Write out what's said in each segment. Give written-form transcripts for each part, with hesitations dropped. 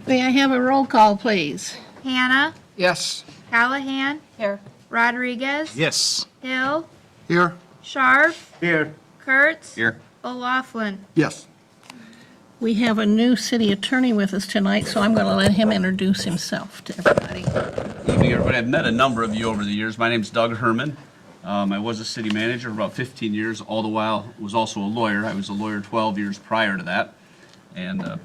May I have a roll call, please? Hannah, Yes. Callahan, Here. Rodriguez, Yes. Hill, Here. Scharf, Here. Kurtz, Here. O'Laughlin. Yes. We have a new city attorney with us tonight, so I'm going to let him introduce himself to everybody. Evening, everybody. I've met a number of you over the years. My name's Doug Herman. I was a city manager for about 15 years, all the while was also a lawyer. I was a lawyer 12 years prior to that. And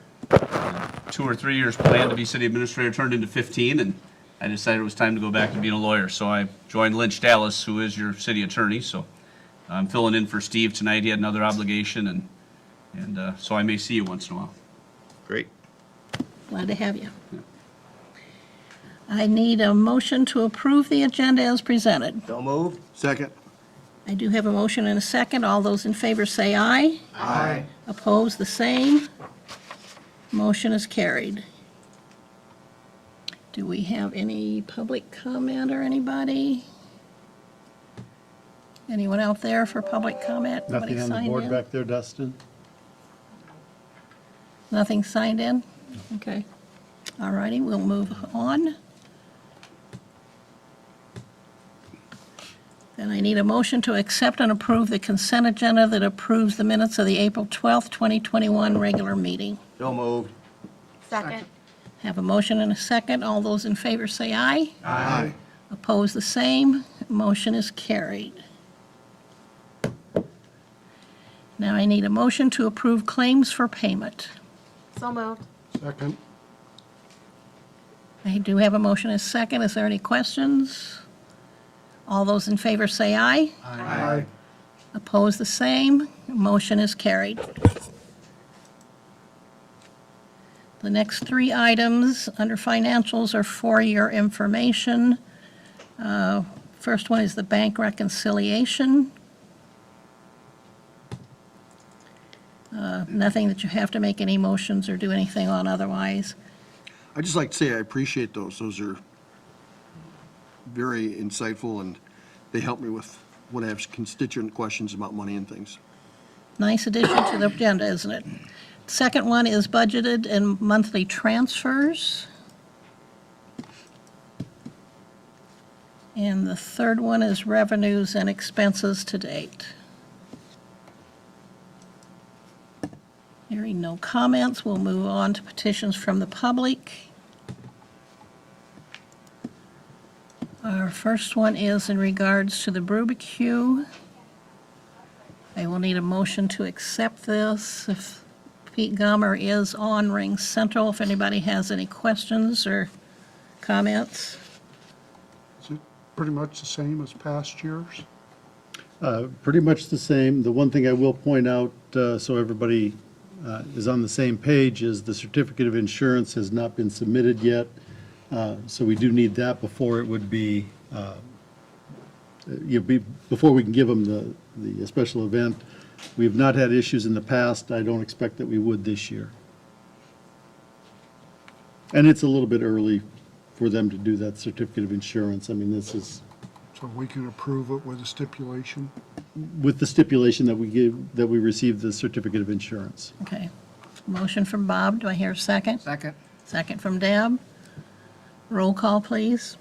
2 or 3 years planned to be city administrator turned into 15, and I decided it was time to go back to being a lawyer. So I joined Lynch Dallas, who is your city attorney. So I'm filling in for Steve tonight. He had another obligation, and so I may see you once in a while. Great. Glad to have you. I need a motion to approve the agenda as presented. So moved. Second. I do have a motion and a second. All those in favor say aye. Aye. Opposed, the same. Motion is carried. Do we have any public comment or anybody? Anyone out there for public comment? Nobody Nothing on the signed board in? back there, Dustin? Nothing signed in? Okay. All righty, we'll move on. Then I need a motion to accept and approve the consent agenda that approves the minutes of the April 12th, 2021 regular meeting. So moved. Second. Have a motion and a second. All those in favor say aye. Aye. Opposed, the same. Motion is carried. Now I need a motion to approve claims for payment. So moved. Second. I do have a motion and a second. Is there any questions? All those in favor say aye. Aye. Opposed, the same. Motion is carried. The next 3 items under financials are for your information. First one is the bank reconciliation. Nothing that you have to make any motions or do anything on otherwise. I'd just like to say I appreciate those. Those are very insightful, and they help me with when I have constituent questions about money and things. Nice addition to the agenda, isn't it? Second one is budgeted and monthly transfers. And the third one is revenues and expenses to date. Hearing no comments, we'll move on to petitions from the public. Our first one is in regards to the barbecue. I will need a motion to accept this. If Pete Gummer is on Ring Central, if anybody has any questions or comments. Is it pretty much the same as past years? Pretty much the same. The one thing I will point out, so everybody is on the same page, is the certificate of insurance has not been submitted yet. So we do need that before it would be, before we can give them the special event. We have not had issues in the past. I don't expect that we would this year. And it's a little bit early for them to do that certificate of insurance. I mean, this is So we can approve it with a stipulation? with the stipulation that we receive the certificate of insurance. Okay. Motion from Bob. Do I hear a second? Second. Second from Deb. Roll call, please.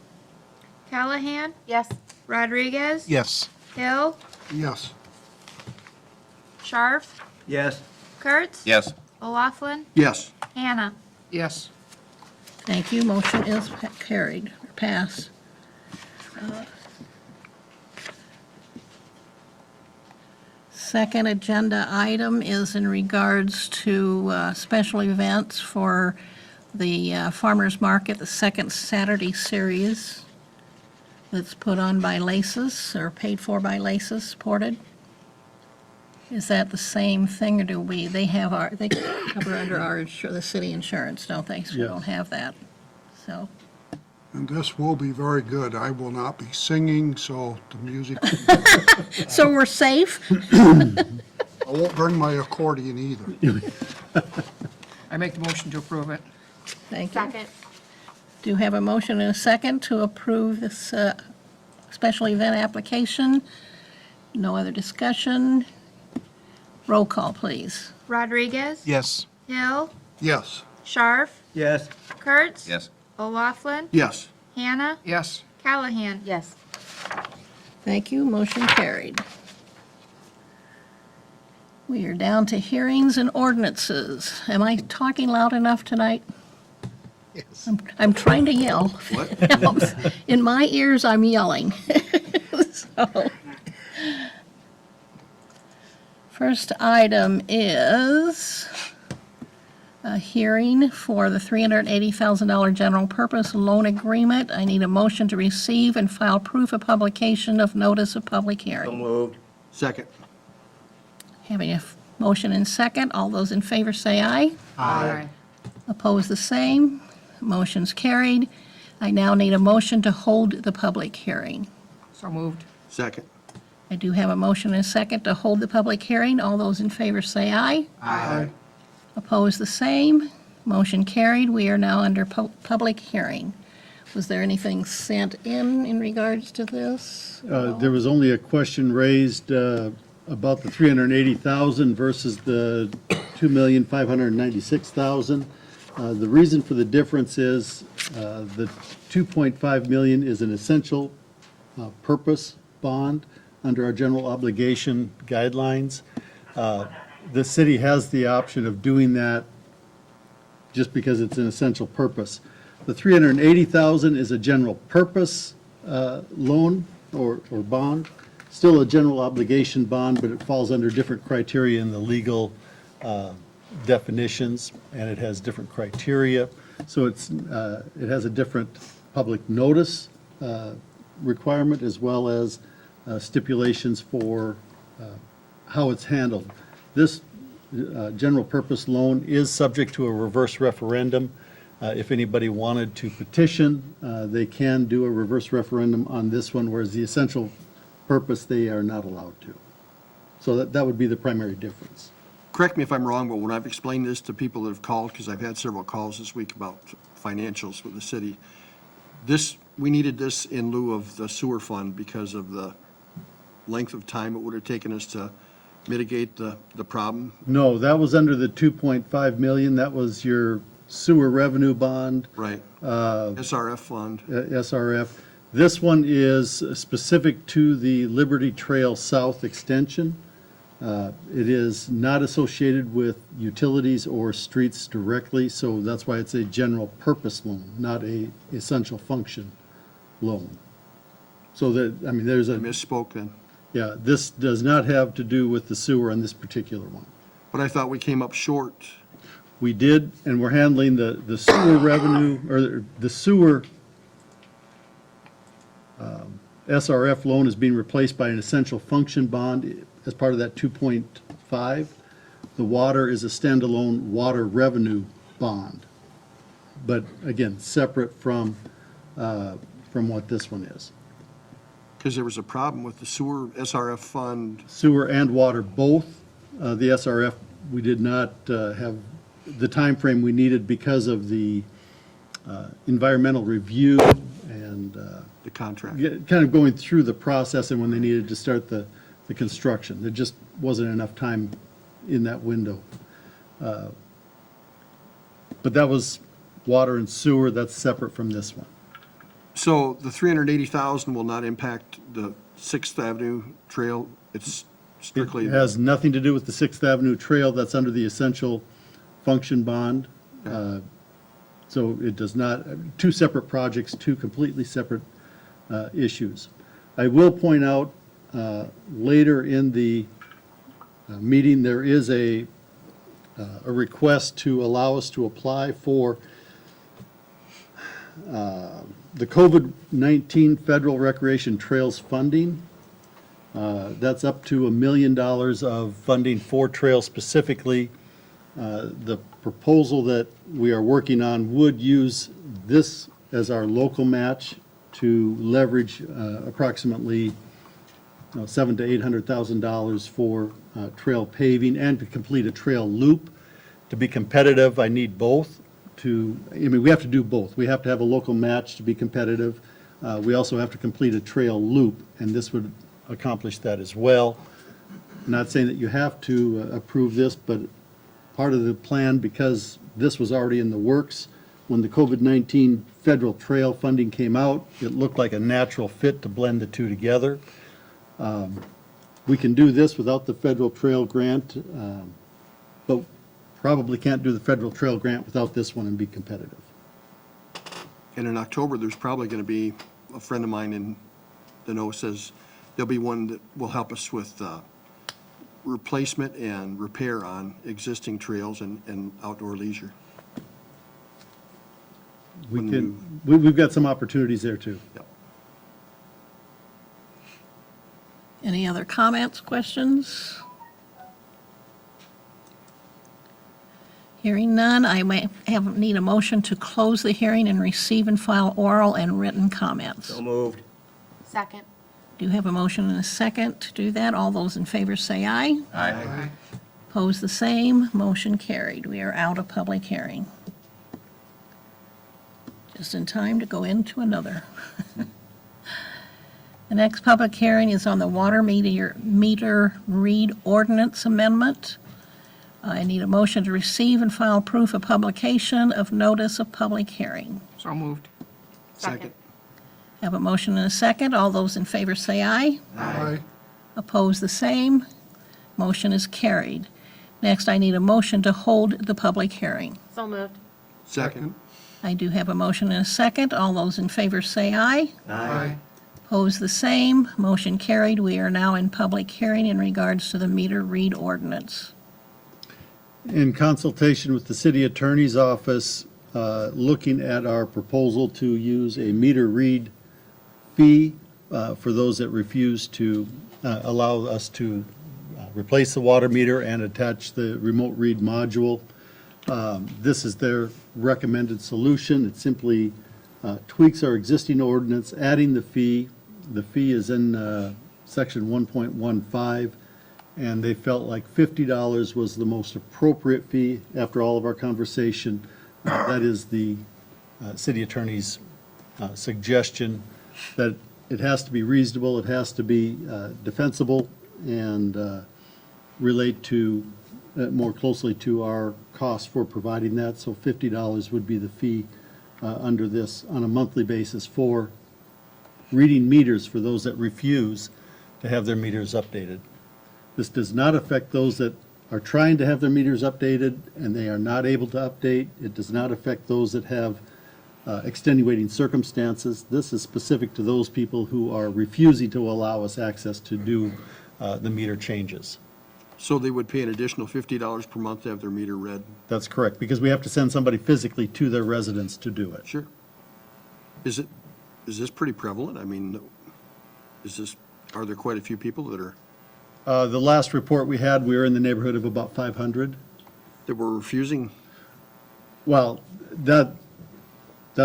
Callahan, Yes. Rodriguez, Yes. Hill, Yes. Scharf, Yes. Kurtz, Yes. O'Laughlin, Yes. Hannah. Yes. Thank you. Motion is carried, or passed. Second agenda item is in regards to special events for the Farmers Market, the second Saturday series that's put on by Laces, or paid for by Laces, supported. Is that the same thing, or do they cover under the city insurance, don't they? So we Yes. don't have that, so. And this will be very good. I will not be singing, so the music, So we're safe? I won't bring my accordion either. I make the motion to approve it. Thank you. Second. Do you have a motion and a second to approve this special event application? No other discussion? Roll call, please. Rodriguez, Yes. Hill, Yes. Scharf, Yes. Kurtz. Yes. O'Laughlin, Yes. Hannah, Yes. Callahan. Yes. Thank you, motion carried. We are down to hearings and ordinances. Am I talking loud enough tonight? Yes. I'm trying to yell. What? In my ears, I'm yelling. So, first item is a hearing for the $380,000 general purpose loan agreement. I need a motion to receive and file proof of publication of notice of public hearing. Moved. Second. Having a motion and second, all those in favor say aye. Aye. Opposed, the same. Motion's carried. I now need a motion to hold the public hearing. So moved. Second. I do have a motion and a second to hold the public hearing. All those in favor say aye. Aye. Opposed, the same. Motion carried. We are now under public hearing. Was there anything sent in regards to this? There was only a question raised about the 380,000 versus the 2,596,000. The reason for the difference is the 2.5 million is an essential purpose bond under our general obligation guidelines. The city has the option of doing that just because it's an essential purpose. The 380,000 is a general purpose loan or bond, still a general obligation bond, but it falls under different criteria in the legal definitions, and it has different criteria. So it has a different public notice requirement as well as stipulations for how it's handled. This general purpose loan is subject to a reverse referendum. If anybody wanted to petition, they can do a reverse referendum on this one, whereas the essential purpose, they are not allowed to. So that would be the primary difference. Correct me if I'm wrong, but when I've explained this to people that have called, because I've had several calls this week about financials with the city, we needed this in lieu of the sewer fund because of the length of time it would have taken us to mitigate the problem. No, that was under the 2.5 million. That was your sewer revenue bond, Right. SRF fund. SRF. This one is specific to the Liberty Trail South extension. It is not associated with utilities or streets directly, so that's why it's a general purpose loan, not a essential function loan. So that, I mean, there's I a, misspoke then. yeah, this does not have to do with the sewer on this particular one. But I thought we came up short. We did, and we're handling the sewer revenue, or the sewer SRF loan is being replaced by an essential function bond as part of that 2.5. The water is a standalone water revenue bond, but again, separate from what this one is. Because there was a problem with the sewer SRF fund. Sewer and water, both. The SRF, we did not have the time frame we needed because of the environmental review and The contract. kind of going through the process and when they needed to start the construction. There just wasn't enough time in that window. But that was water and sewer, that's separate from this one. So the 380,000 will not impact the 6th Avenue Trail? It's strictly, It has nothing to do with the 6th Avenue Trail, that's under the essential function bond. So it does not, two separate projects, two completely separate issues. I will point out, later in the meeting, there is a request to allow us to apply for the COVID-19 Federal Recreation Trails funding. That's up to $1 million of funding for trails specifically. The proposal that we are working on would use this as our local match to leverage approximately $700,000 to $800,000 for trail paving and to complete a trail loop. To be competitive, I need both. We have to do both. We have to have a local match to be competitive. We also have to complete a trail loop, and this would accomplish that as well. I'm not saying that you have to approve this, but part of the plan, because This was already in the works. When the COVID-19 federal trail funding came out, it looked like a natural fit to blend the two together. We can do this without the federal trail grant, but probably can't do the federal trail grant without this one and be competitive. And in October, there's probably going to be, a friend of mine in the know says there'll be one that will help us with replacement and repair on existing trails and outdoor leisure. We've got some opportunities there too. Yep. Any other comments, questions? Hearing none, I need a motion to close the hearing and receive and file oral and written comments. moved. Second. Do you have a motion and a second to do that? All those in favor say aye. Aye. Opposed, the same. Motion carried. We are out of public hearing. Just in time to go into another. The next public hearing is on the water meter read ordinance amendment. I need a motion to receive and file proof of publication of notice of public hearing. So moved. Second. Have a motion and a second. All those in favor say aye. Aye. Opposed, the same. Motion is carried. Next, I need a motion to hold the public hearing. So moved. Second. I do have a motion and a second. All those in favor say aye. Aye. Opposed, the same. Motion carried. We are now in public hearing in regards to the meter read ordinance. In consultation with the city attorney's office, looking at our proposal to use a meter read fee for those that refuse to allow us to replace the water meter and attach the remote read module. This is their recommended solution. It simply tweaks our existing ordinance, adding the fee. The fee is in section 1.15, and they felt like $50 was the most appropriate fee after all of our conversation. That is the city attorney's suggestion, that it has to be reasonable, it has to be defensible, and relate to more closely to our cost for providing that. So $50 would be the fee under this on a monthly basis for reading meters for those that refuse to have their meters updated. This does not affect those that are trying to have their meters updated and they are not able to update. It does not affect those that have extenuating circumstances. This is specific to those people who are refusing to allow us access to do the meter changes. So they would pay an additional $50 per month to have their meter read? That's correct, because we have to send somebody physically to their residence to do it. Sure. Is this pretty prevalent? I mean, are there quite a few people that are, The last report we had, we were in the neighborhood of about 500. that were refusing? Well, that's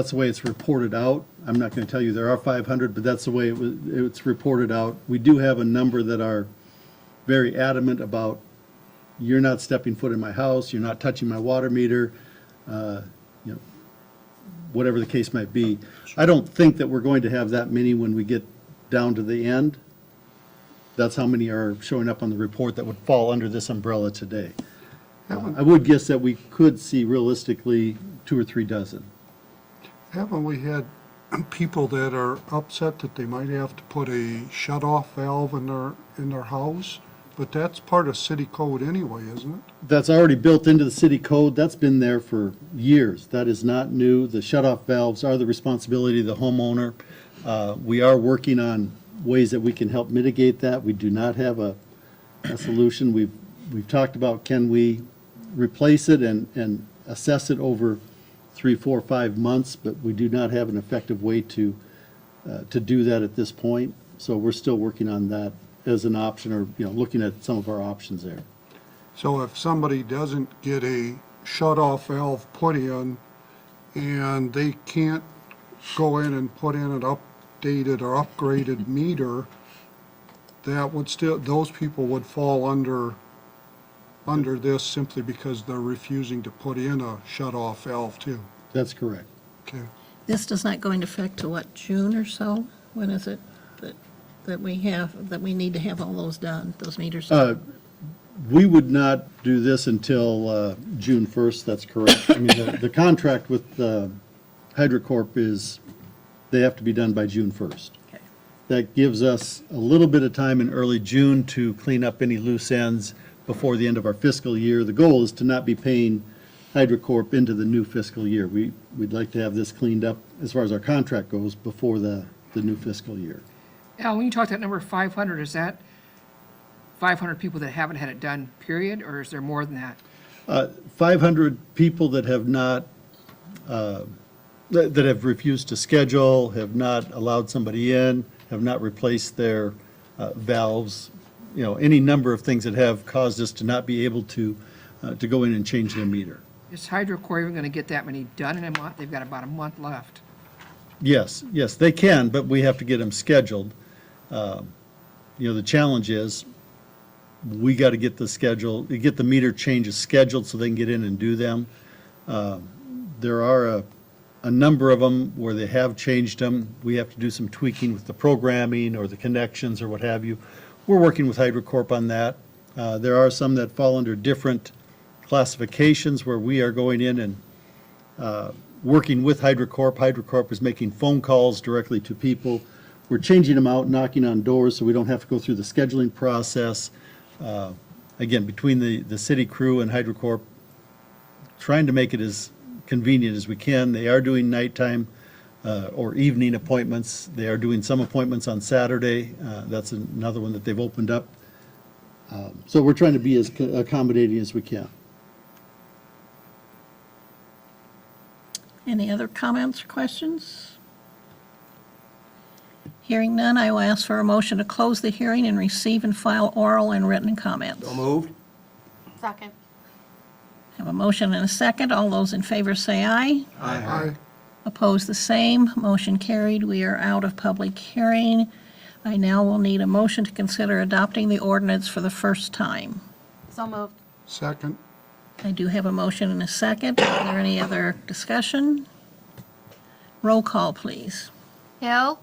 the way it's reported out. I'm not going to tell you there are 500, but that's the way it's reported out. We do have a number that are very adamant about, you're not stepping foot in my house, you're not touching my water meter, whatever the case might be. I don't think that we're going to have that many when we get down to the end. That's how many are showing up on the report that would fall under this umbrella today. I would guess that we could see realistically 2 or 3 dozen. Haven't we had people that are upset that they might have to put a shut-off valve in their house? But that's part of city code anyway, isn't it? That's already built into the city code. That's been there for years. That is not new. The shut-off valves are the responsibility of the homeowner. We are working on ways that we can help mitigate that. We do not have a solution. We've talked about, can we replace it and assess it over 3, 4, 5 months, but we do not have an effective way to do that at this point. So we're still working on that as an option, or looking at some of our options there. So if somebody doesn't get a shut-off valve put in and they can't go in and put in an updated or upgraded meter, that would still, those people would fall under this simply because they're refusing to put in a shut-off valve too. That's correct. Okay. This does not go into effect till what, June or so? When is it that we need to have all those done, those meters? We would not do this until June 1st, that's correct. I mean, the contract with HydroCorp is, they have to be done by June 1st. Okay. That gives us a little bit of time in early June to clean up any loose ends before the end of our fiscal year. The goal is to not be paying HydroCorp into the new fiscal year. We'd like to have this cleaned up, as far as our contract goes, before the new fiscal year. Al, when you talk that number 500, is that 500 people that haven't had it done, period, or is there more than that? 500 people that have not, that have refused to schedule, have not allowed somebody in, have not replaced their valves, any number of things that have caused us to not be able to go in and change their meter. Is HydroCorp even going to get that many done in a month? They've got about a month left. Yes, they can, but we have to get them scheduled. The challenge is, we got to get the meter changes scheduled so they can get in and do them. There are a number of them where they have changed them. We have to do some tweaking with the programming or the connections or what have you. We're working with HydroCorp on that. There are some that fall under different classifications where we are going in and working with HydroCorp. HydroCorp is making phone calls directly to people. We're changing them out, knocking on doors, so we don't have to go through the scheduling process. Again, between the city crew and HydroCorp, trying to make it as convenient as we can. They are doing nighttime or evening appointments. They are doing some appointments on Saturday. That's another one that they've opened up. So we're trying to be as accommodating as we can. Any other comments or questions? Hearing none, I will ask for a motion to close the hearing and receive and file oral and written comments. So moved. Second. Have a motion and a second. All those in favor say aye. Aye. Opposed, the same. Motion carried. We are out of public hearing. I now will need a motion to consider adopting the ordinance for the first time. So moved. Second. I do have a motion and a second. Is there any other discussion? Roll call, please. Hill.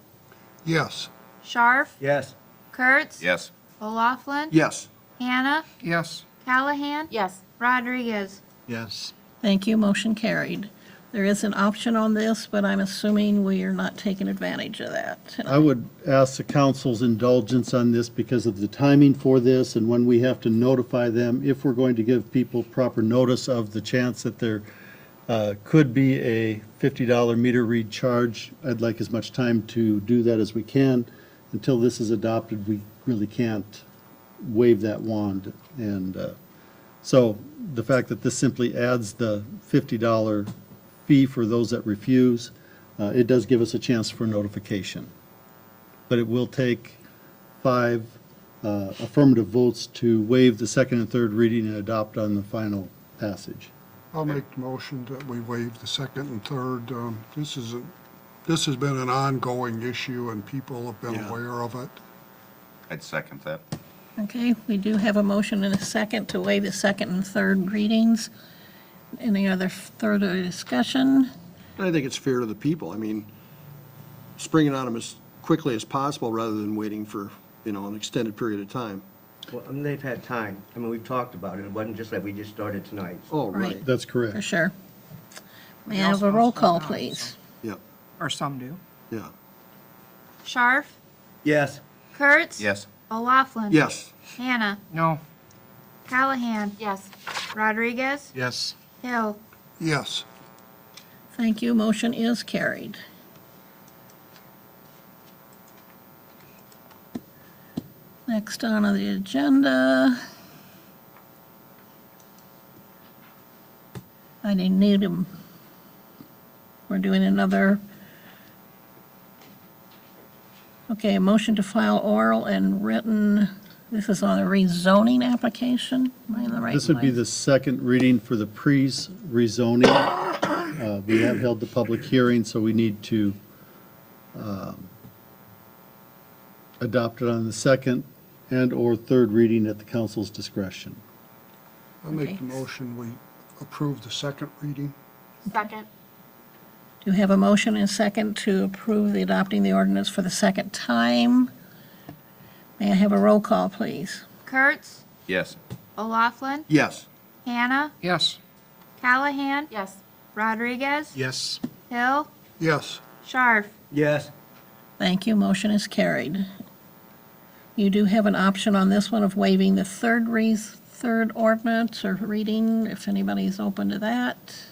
Yes. Scharf. Yes. Kurtz. Yes. O'Laughlin. Yes. Hannah. Yes. Callahan. Yes. Rodriguez. Yes. Thank you. Motion carried. There is an option on this, but I'm assuming we are not taking advantage of that. I would ask the council's indulgence on this because of the timing for this and when we have to notify them. If we're going to give people proper notice of the chance that there could be a $50 meter read charge, I'd like as much time to do that as we can. Until this is adopted, we really can't wave that wand. And so the fact that this simply adds the $50 fee for those that refuse, it does give us a chance for notification. But it will take 5 affirmative votes to waive the second and third reading and adopt on the final passage. I'll make the motion that we waive the second and third. This has been an ongoing issue and people have been Yeah. aware of it. I'd second that. Okay, we do have a motion and a second to waive the second and third readings. Any other further discussion? And I think it's fair to the people. I mean, springing on them as quickly as possible rather than waiting for, an extended period of time. Well, they've had time. We've talked about it. It wasn't just like we just started tonight. Oh, Right. right. That's For correct. sure. May I have a roll call, please? Yeah, Or some do. yeah. Scharf. Yes. Kurtz. Yes. O'Laughlin. Yes. Hannah. No. Callahan. Yes. Rodriguez. Yes. Hill. Yes. Thank you. Motion is carried. Next on the agenda, I need him. We're doing another. Okay, a motion to file oral and written. This is on a rezoning application. Am I in the right This would be place? the second reading for the rezoning. We have held the public hearing, so we need to adopt it on the second and/or third reading at the council's discretion. I'll make Okay. the motion we approve the second reading. Second. Do you have a motion and a second to approve the adopting the ordinance for the second time? May I have a roll call, please? Kurtz. Yes. O'Laughlin, Yes. Hannah, Yes. Callahan. Yes. Rodriguez. Yes. Hill, Yes. Scharf. Yes. Thank you, motion is carried. You do have an option on this one of waiving the third ordinance or reading, if anybody's open to that.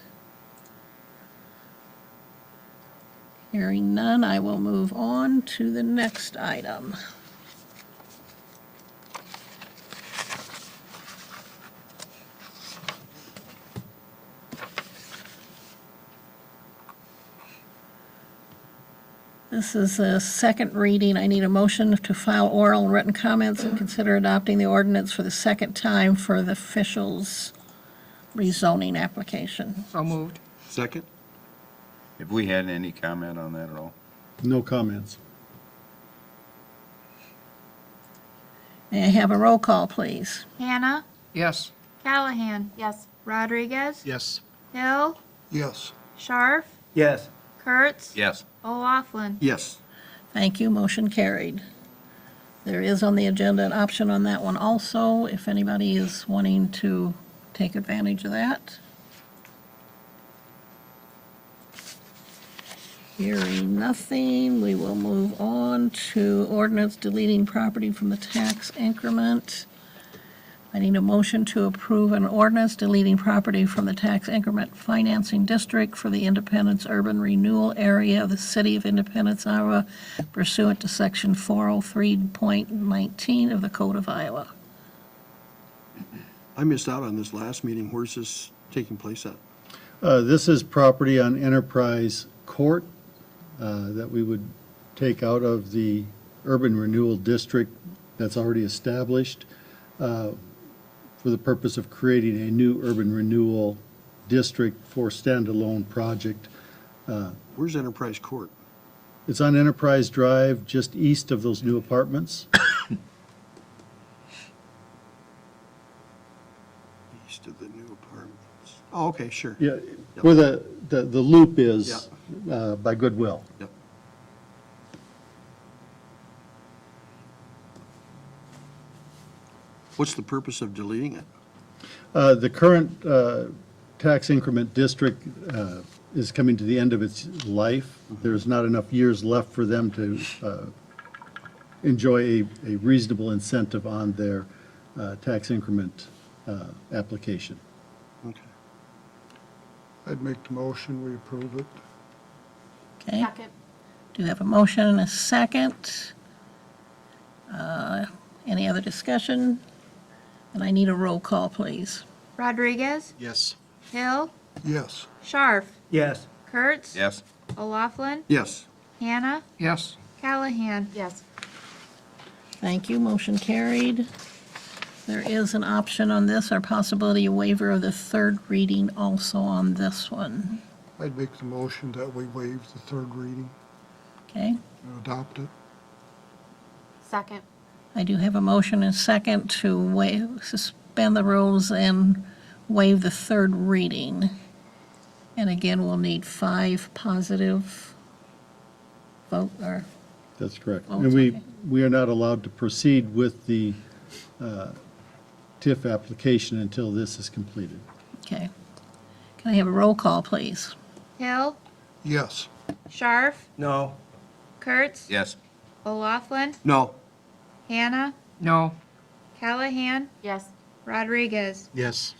Hearing none, I will move on to the next item. This is a second reading. I need a motion to file oral and written comments and consider adopting the ordinance for the second time for the officials rezoning application. So moved. Second? Have we had any comment on that at all? No comments. May I have a roll call, please? Hannah, Yes. Callahan. Yes. Rodriguez. Yes. Hill, Yes. Scharf, Yes. Kurtz. Yes. O'Laughlin. Yes. Thank you, motion carried. There is on the agenda an option on that one also, if anybody is wanting to take advantage of that. Hearing nothing, we will move on to ordinance deleting property from the tax increment. I need a motion to approve an ordinance deleting property from the tax increment financing district for the Independence Urban Renewal Area of the City of Independence, Iowa pursuant to Section 403.19 of the Code of Iowa. I missed out on this last meeting. Where's this taking place at? This is property on Enterprise Court that we would take out of the urban renewal district that's already established for the purpose of creating a new urban renewal district for standalone project. Where's Enterprise Court? It's on Enterprise Drive, just east of those new apartments. East of the new apartments. Oh, okay, sure. Yeah, where the loop is by Goodwill. Yep. What's the purpose of deleting it? The current tax increment district is coming to the end of its life. There's not enough years left for them to enjoy a reasonable incentive on their tax increment application. Okay. I'd make the motion, we approve it. Okay? Second. Do you have a motion and a second? Any other discussion? And I need a roll call, please. Rodriguez, Yes. Hill, Yes. Scharf, Yes. Kurtz. Yes. O'Laughlin, Yes. Hannah, Yes. Callahan. Yes. Thank you, motion carried. There is an option on this, or possibility of waiver of the third reading also on this one. I'd make the motion that we waive the third reading Okay? and adopt it. Second. I do have a motion and a second to suspend the rules and waive the third reading. And again, we'll need 5 positive vote, or, That's correct. Oh, And it's we, okay. we are not allowed to proceed with the TIF application until this is completed. okay. Can I have a roll call, please? Hill, Yes. Scharf, No. Kurtz. Yes. O'Laughlin, No. Hannah, No. Callahan. Yes. Rodriguez. Yes.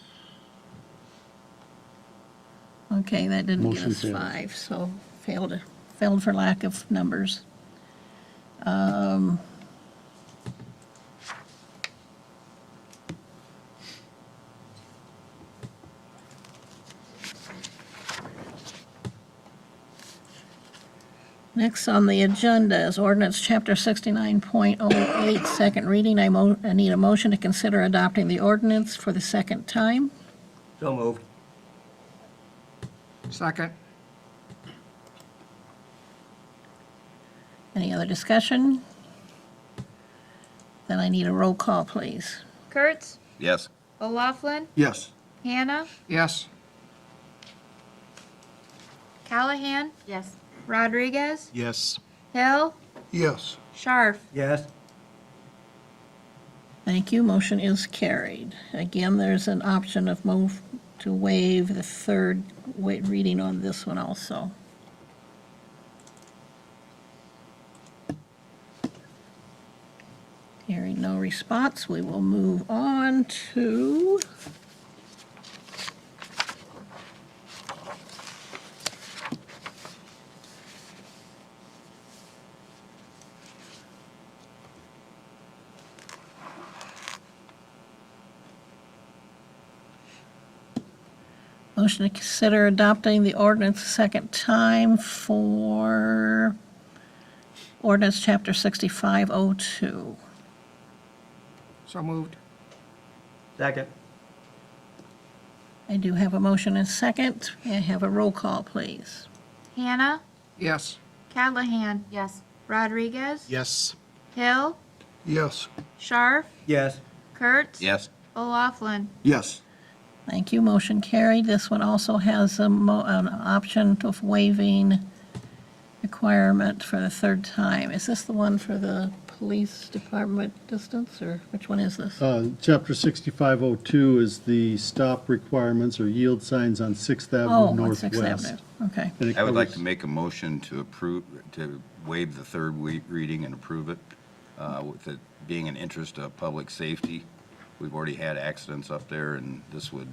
Okay, that didn't get Motion us fails. 5, so failed for lack of numbers. Next on the agenda is ordinance chapter 69.08, second reading. I need a motion to consider adopting the ordinance for the second time. So moved. Second. Any other discussion? Then I need a roll call, please. Kurtz, Yes. O'Laughlin, Yes. Hannah, Yes. Callahan. Yes. Rodriguez, Yes. Hill, Yes. Scharf. Yes. Thank you. Motion is carried. Again, there's an option of move to waive the third reading on this one also. Hearing no response, we will move on to motion to consider adopting the ordinance a second time for Ordinance Chapter 6502. So moved. Second. I do have a motion and a second. May I have a roll call, please? Hannah, Yes. Callahan. Yes. Rodriguez. Yes. Hill, Yes, Scharf, Yes. Kurtz. Yes. O'Laughlin. Yes. Thank you, motion carried. This one also has an option of waiving requirement for the third time. Is this the one for the police department distance, or which one is this? Chapter 6502 is the stop requirements or yield signs on 6th Oh, Avenue on Northwest. Sixth Avenue, okay. And it I would like to covers- make a motion to approve, to waive the third reading and approve it, with it being an interest of public safety. We've already had accidents up there, and this would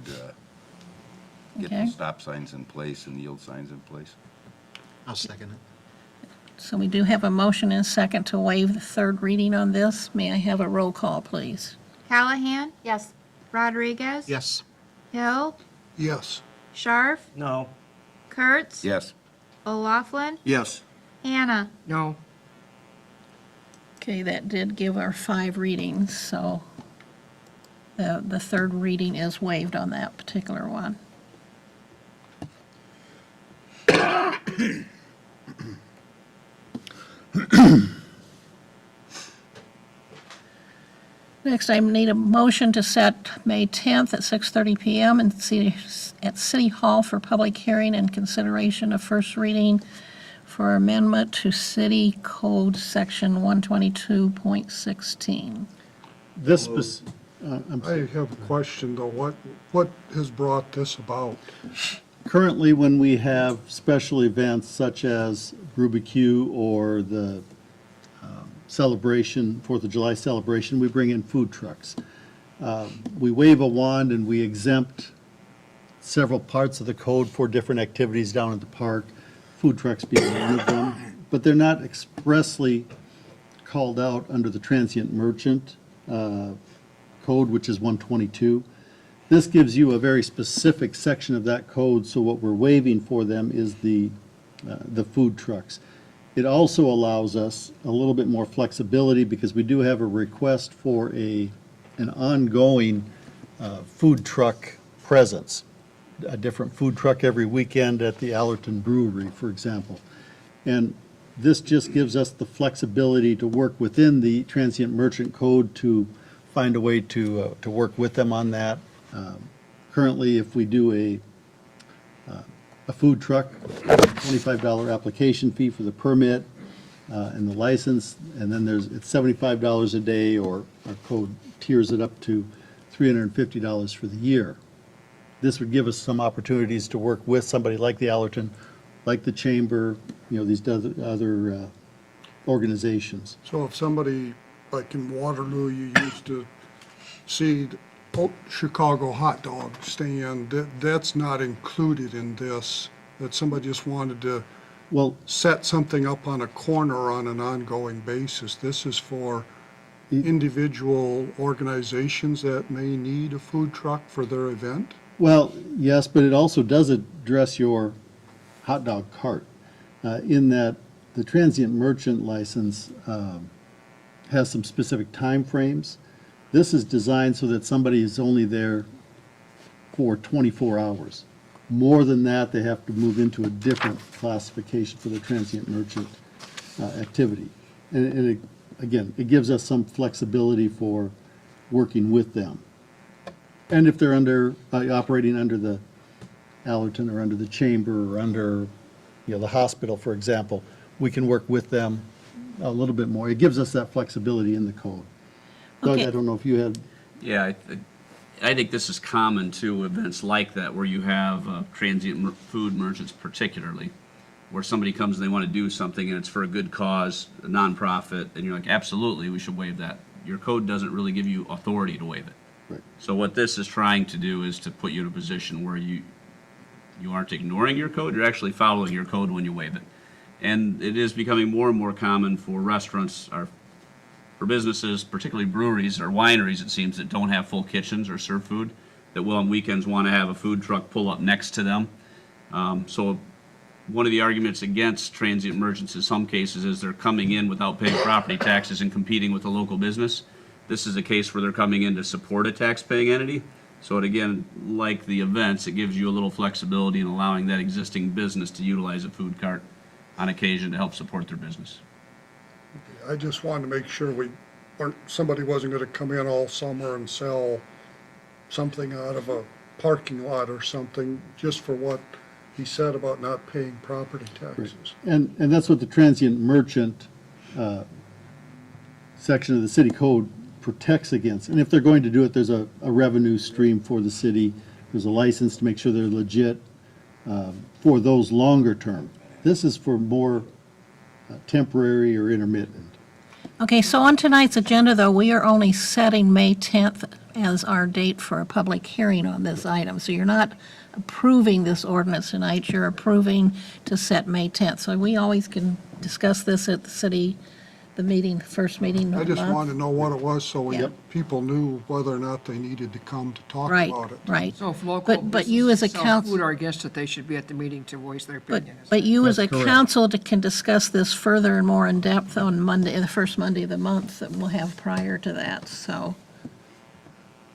get Okay. the stop signs in place and yield signs in place. I'll second it. So we do have a motion and a second to waive the third reading on this. May I have a roll call, please? Callahan. Yes. Rodriguez. Yes. Hill, yes, Scharf, No. Kurtz. Yes. O'Laughlin. Yes. Hannah. No. Okay, that did give our 5 readings, so the third reading is waived on that particular one. Next, I need a motion to set May 10th at 6:30 PM at City Hall for public hearing and consideration of first reading for amendment to City Code Section 122.16. This, I'm I have a question though, what has brought this about? Currently, when we have special events such as Rubik's Cube or the celebration, 4th of July celebration, we bring in food trucks. We wave a wand and we exempt several parts of the code for different activities down at the park, food trucks being one of them, but they're not expressly called out under the transient merchant code, which is 122. This gives you a very specific section of that code, so what we're waiving for them is the food trucks. It also allows us a little bit more flexibility because we do have a request for an ongoing food truck presence, a different food truck every weekend at the Allerton Brewery, for example. And this just gives us the flexibility to work within the transient merchant code to find a way to work with them on that. Currently, if we do a food truck, $25 application fee for the permit and the license, and then it's $75 a day, or our code tiers it up to $350 for the year. This would give us some opportunities to work with somebody like the Allerton, like the Chamber, these other organizations. So if somebody, like in Waterloo, you used to see Chicago hot dog stand, that's not included in this, that somebody just wanted to Well, set something up on a corner on an ongoing basis. This is for individual organizations that may need a food truck for their event? Well, yes, but it also does address your hot dog cart, in that the transient merchant license has some specific time frames. This is designed so that somebody is only there for 24 hours. More than that, they have to move into a different classification for the transient merchant activity. And again, it gives us some flexibility for working with them. And if they're operating under the Allerton or under the Chamber or under, the hospital, for example, we can work with them a little bit more. It gives us that flexibility in the code. Doug, Okay. I don't know if you had, Yeah, I think this is common to events like that where you have transient food merchants particularly, where somebody comes and they want to do something and it's for a good cause, a nonprofit, and you're like, absolutely, we should waive that. Your code doesn't really give you authority to waive it. Right. So what this is trying to do is to put you in a position where you aren't ignoring your code, you're actually following your code when you waive it. And it is becoming more and more common for restaurants, or for businesses, particularly breweries or wineries, it seems, that don't have full kitchens or serve food, that will on weekends want to have a food truck pull up next to them. So one of the arguments against transient merchants in some cases is they're coming in without paying property taxes and competing with a local business. This is a case where they're coming in to support a tax-paying entity. So it, again, like the events, it gives you a little flexibility in allowing that existing business to utilize a food cart on occasion to help support their business. I just wanted to make sure somebody wasn't gonna come in all summer and sell something out of a parking lot or something, just for what he said about not paying property taxes. and that's what the transient merchant section of the city code protects against. And if they're going to do it, there's a revenue stream for the city. There's a license to make sure they're legit for those longer term. This is for more temporary or intermittent. Okay, so on tonight's agenda, though, we are only setting May 10th as our date for a public hearing on this item. So you're not approving this ordinance tonight, you're approving to set May 10th. So we always can discuss this at the meeting, the first meeting of I the just wanted to know what it was, so Yeah. people knew whether or not they needed to come to talk Right, about it. right. So if local But you as a businesses sell council, food are against it, they should be at the meeting to voice their but opinion. you as a That's correct. council can discuss this further and more in depth on Monday, the first Monday of the month that we'll have prior to that, so.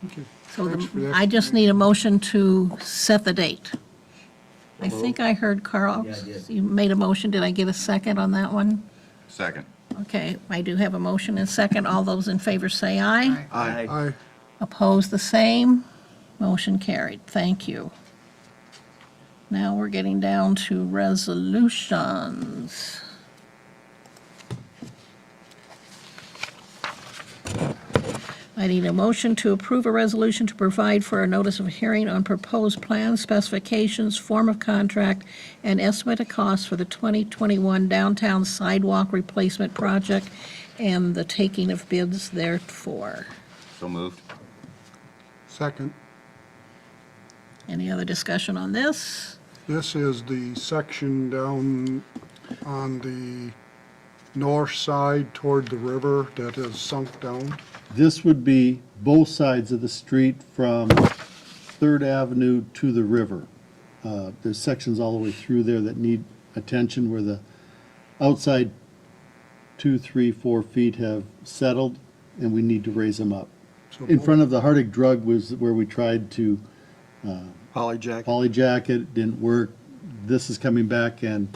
Okay. So Thanks for the I just need a motion to set the date. I think I heard Carl, Yeah, I did. you made a motion. Did I get a second on that one? Second. Okay, I do have a motion and second. All those in favor say aye. Aye. Opposed, the same. Motion carried. Thank you. Now we're getting down to resolutions. I need a motion to approve a resolution to provide for a notice of hearing on proposed plans, specifications, form of contract, and estimate of costs for the 2021 downtown sidewalk replacement project and the taking of bids therefor. So moved. Second. Any other discussion on this? This is the section down on the north side toward the river that has sunk down. This would be both sides of the street from Third Avenue to the river. There's sections all the way through there that need attention where the outside 2, 3, 4 feet have settled, and we need to raise them up. So In front of the Hardig Drug was where we tried to Polyjack. polyjack it, didn't work. This is coming back and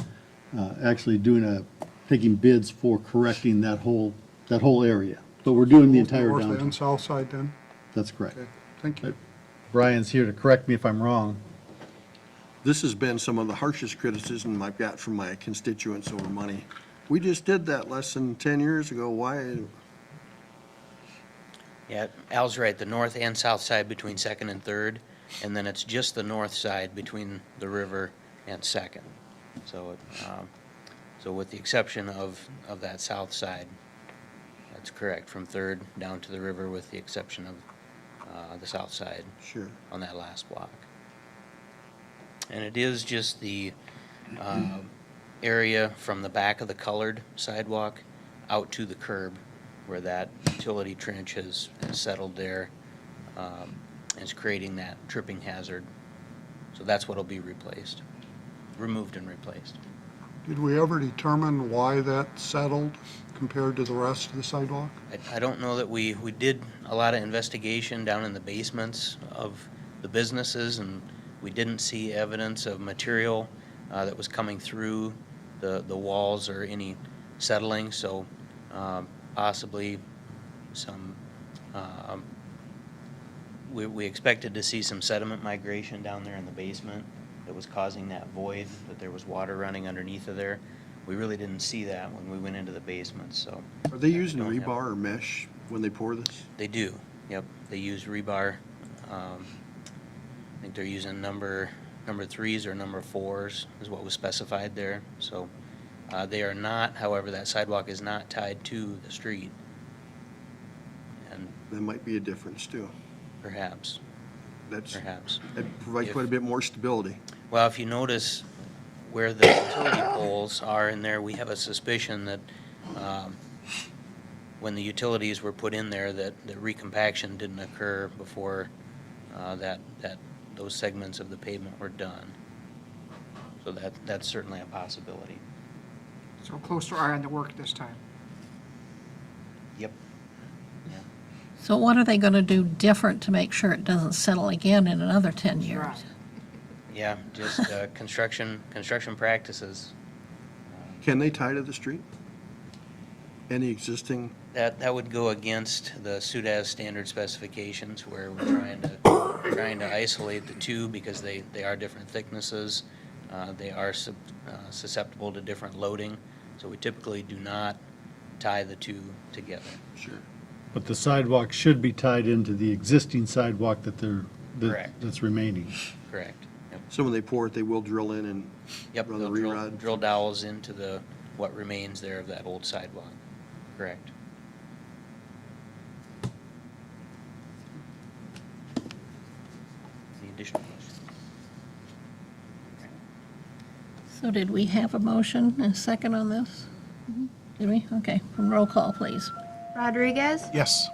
actually taking bids for correcting that whole area. But we're doing the entire North downtown. and south side then? That's correct. Okay, thank you. Brian's here to correct me if I'm wrong. This has been some of the harshest criticism I've got from my constituents over money. We just did that less than 10 years ago. Why? Yeah, Al's right, the north and south side between Second and Third, and then it's just the north side between the river and Second. So, so with the exception of that south side, that's correct, from Third down to the river with the exception of the south side Sure. on that last block. And it is just the area from the back of the colored sidewalk out to the curb where that utility trench has settled there, is creating that tripping hazard. So that's what'll be replaced, removed and replaced. Did we ever determine why that settled compared to the rest of the sidewalk? I don't know that we did a lot of investigation down in the basements of the businesses, and we didn't see evidence of material that was coming through the walls or any settling, so possibly some, we expected to see some sediment migration down there in the basement that was causing that void, that there was water running underneath of there. We really didn't see that when we went into the basement, so. Are they using Don't have- rebar or mesh when they pour this? They do, yep. They use rebar. I think they're using number 3s or number 4s is what was specified there. So they are not, however, that sidewalk is not tied to the street. And That might be a difference too. perhaps, That provides If- quite a bit more stability. well, if you notice where the utility poles are in there, we have a suspicion that when the utilities were put in there, that recompaction didn't occur before those segments of the pavement were done. So that's certainly a possibility. So closer eye on the work this time. Yep. So what are they going to do different to make sure it doesn't settle again in another 10 years? Right. Yeah, just construction practices. Can they tie to the street? Any existing, That would go against the SUDAS standard specifications, where we're trying to isolate the two because they are different thicknesses. They are susceptible to different loading, so we typically do not tie the two together. sure. But the sidewalk should be tied into the existing sidewalk Correct. that's remaining. Correct. Yep. So when they pour it, they will drill in and Yep, run the they'll re-rod? drill dowels into what remains there of that old sidewalk. Correct. Any additional questions? So did we have a motion and a second on this? Did we? Okay, roll call, please. Rodriguez, Yes.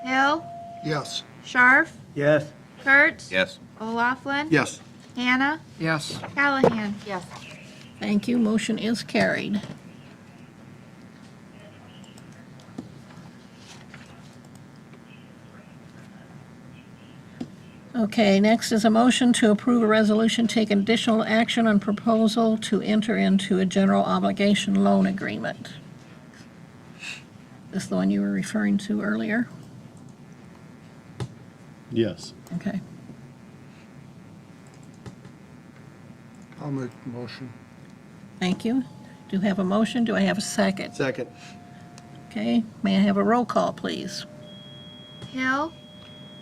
Hill, Yes. Scharf, Yes, Kurtz, Yes. O'Laughlin. Yes, Hannah, Yes, Callahan. Yes. Thank you, motion is carried. Okay, next is a motion to approve a resolution taking additional action on proposal to enter into a general obligation loan agreement. This the one you were referring to earlier? Yes. Okay. I'll make the motion. Thank you. Do you have a motion? Do I have a second? second. Okay, may I have a roll call, please? Hill,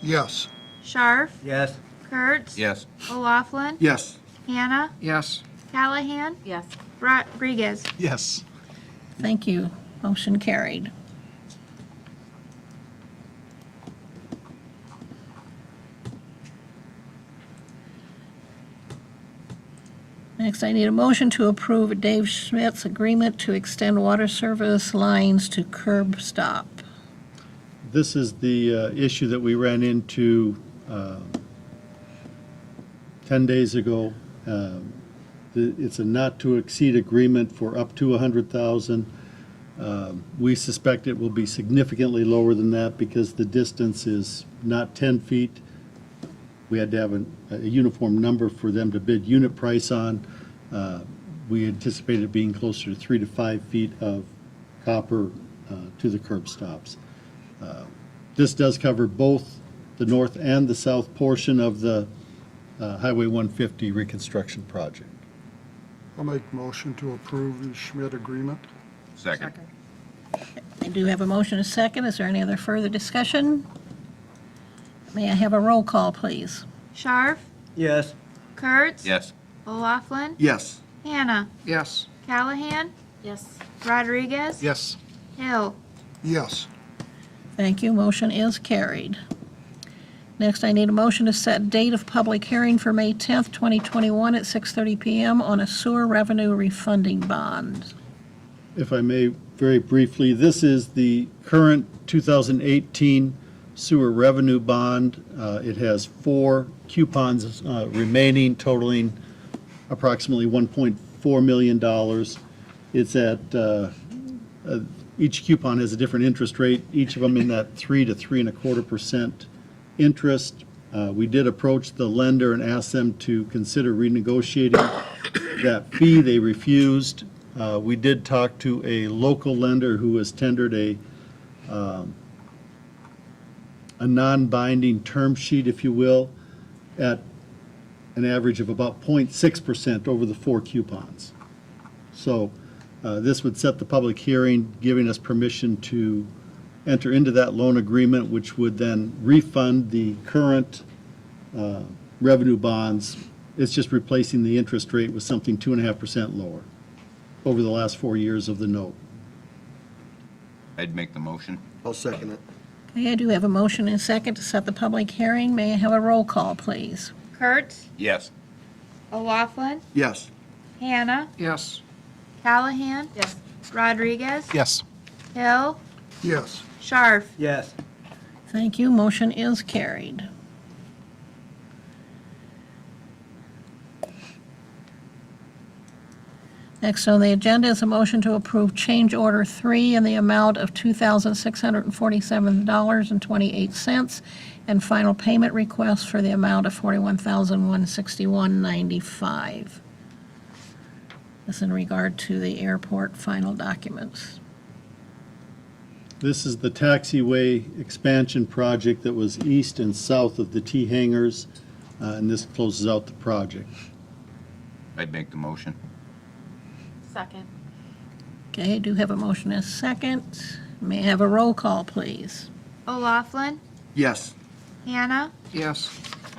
Yes. Scharf, yes, Kurtz. Yes. O'Laughlin. Yes, Hannah, yes, Callahan. Yes. Rodriguez. Yes. Thank you. Motion carried. Next, I need a motion to approve Dave Schmidt's agreement to extend water service lines to curb stop. This is the issue that we ran into 10 days ago. It's a not-to-exceed agreement for up to $100,000. We suspect it will be significantly lower than that because the distance is not 10 feet. We had to have a uniform number for them to bid unit price on. We anticipated it being closer to 3 to 5 feet of copper to the curb stops. This does cover both the north and the south portion of the Highway 150 reconstruction project. I'll make the motion to approve the Schmidt agreement. Second. second, I do have a motion and a second. Is there any other further discussion? May I have a roll call, please? Scharf, yes, Kurtz. Yes. O'Laughlin. yes, Hannah, yes, Callahan. Yes. Rodriguez. Yes. Hill. Yes. Thank you. Motion is carried. Next, I need a motion to set date of public hearing for May 10th, 2021 at 6:30 PM on a sewer revenue refunding bond. If I may, very briefly, this is the current 2018 sewer revenue bond. It has 4 coupons remaining, totaling approximately $1.4 million. It's at, each coupon has a different interest rate, each of them in that 3 to 3.25% interest. We did approach the lender and ask them to consider renegotiating that fee. They refused. We did talk to a local lender who has tendered a non-binding term sheet, if you will, at an average of about 0.6% over the 4 coupons. So this would set the public hearing, giving us permission to enter into that loan agreement, which would then refund the current revenue bonds. It's just replacing the interest rate with something 2.5% lower over the last 4 years of the note. I'd make the motion. I'll second it. Okay, I do have a motion and a second to set the public hearing. May I have a roll call, please? Kurtz, Yes. O'Laughlin, Yes. Hannah, Yes. Callahan. Yes. Rodriguez. Yes. Hill, Yes. Scharf. Yes. Thank you. Motion is carried. Next on the agenda is a motion to approve change order 3 in the amount of $2,647.28 and final payment request for the amount of $41,161.95. This is in regard to the airport final documents. This is the taxiway expansion project that was east and south of the T hangars, and this closes out the project. I'd make the motion. Second. Okay, I do have a motion and a second. May I have a roll call, please? O'Laughlin, Yes. Hannah, Yes.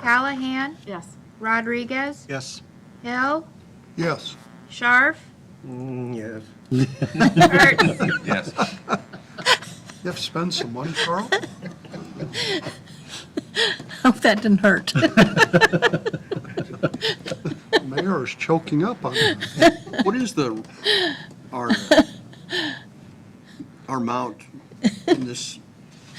Callahan. Yes. Rodriguez. Yes. Hill, Yes. Scharf. Yes. Kurtz. Yes. You have to spend some money, Carl? Hope that didn't hurt. Mayor is choking up on that. What is our amount in this,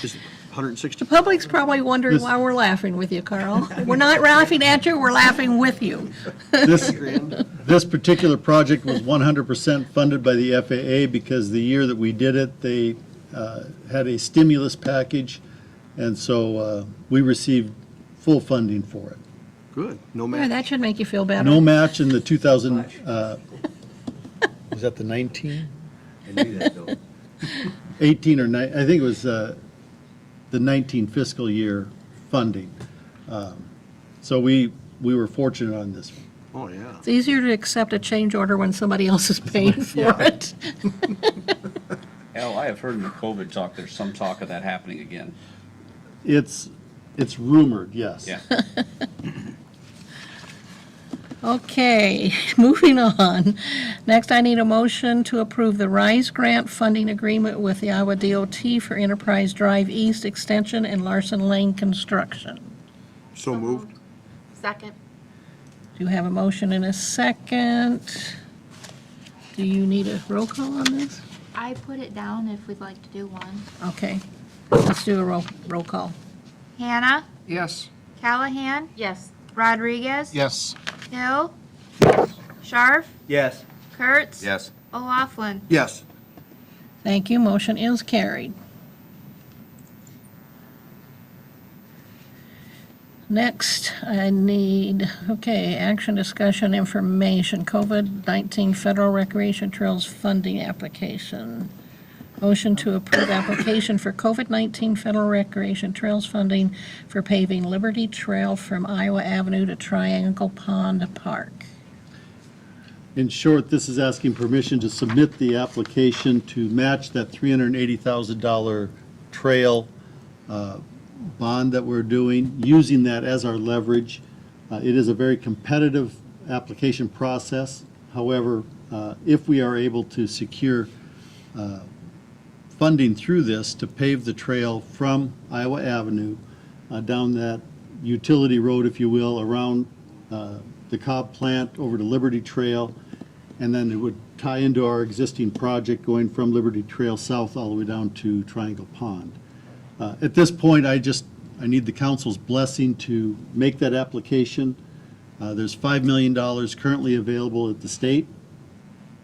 is 160? The public's probably wondering why we're laughing with you, Carl. We're not laughing at you, we're laughing with you. This particular project was 100% funded by the FAA because the year that we did it, they had a stimulus package, and so we received full funding for it. Good, no Yeah, match. that should make you feel better. No match in the 2000, was that the 19? I knew that, though. 18 or 9, I think it was the 19 fiscal year funding. So we were fortunate on this one. Oh, yeah. It's easier to accept a change order when somebody else is paying for it. Al, I have heard in the COVID talk, there's some talk of that happening again. It's rumored, yes. Yeah. Okay, moving on. Next, I need a motion to approve the RISE grant funding agreement with the Iowa DOT for Enterprise Drive East Extension and Larson Lane construction. So moved. Second. Do you have a motion and a second? Do you need a roll call on this? I put it down if we'd like to do one. Okay, let's do a roll call. Hannah, Yes. Callahan, Yes. Yes. Rodriguez. Hill, Scharf, Yes. Kurtz. Yes. O'Laughlin. Yes. Thank you, motion is carried. Next, I need, action, discussion, information, COVID-19 Federal Recreation Trails Funding Application. Motion to approve application for COVID-19 Federal Recreation Trails Funding for paving Liberty Trail from Iowa Avenue to Triangle Pond Park. In short, this is asking permission to submit the application to match that $380,000 trail bond that we're doing, using that as our leverage. It is a very competitive application process. However, if we are able to secure funding through this to pave the trail from Iowa Avenue down that utility road, if you will, around the Cobb plant over to Liberty Trail, and then it would tie into our existing project going from Liberty Trail south all the way down to Triangle Pond. At this point, I need the council's blessing to make that application. There's $5 million currently available at the state.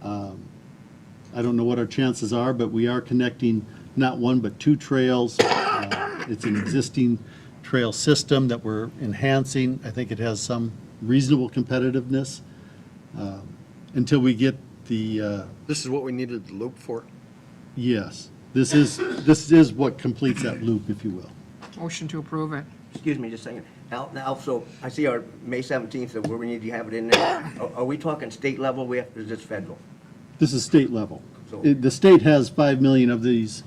I don't know what our chances are, but we are connecting not one but two trails. It's an existing trail system that we're enhancing. I think it has some reasonable competitiveness until we get the, This is what we needed the loop for. yes, this is what completes that loop, if you will. Motion to approve it. Excuse me just a second. Now, so I see our May 17th, of where we need to have it in there. Are we talking state level, or is this federal? This is state level. So- The state has 5 million of these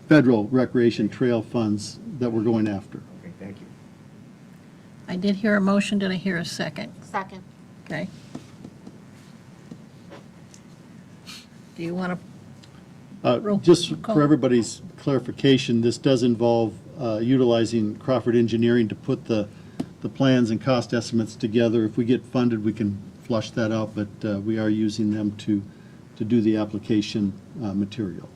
federal recreation trail funds that we're going after. Okay, thank you. I did hear a motion. Did I hear a second? Second. Okay. Do you want to, Roll Just call. for everybody's clarification, this does involve utilizing Crawford Engineering to put the plans and cost estimates together. If we get funded, we can flush that out, but we are using them to do the application material.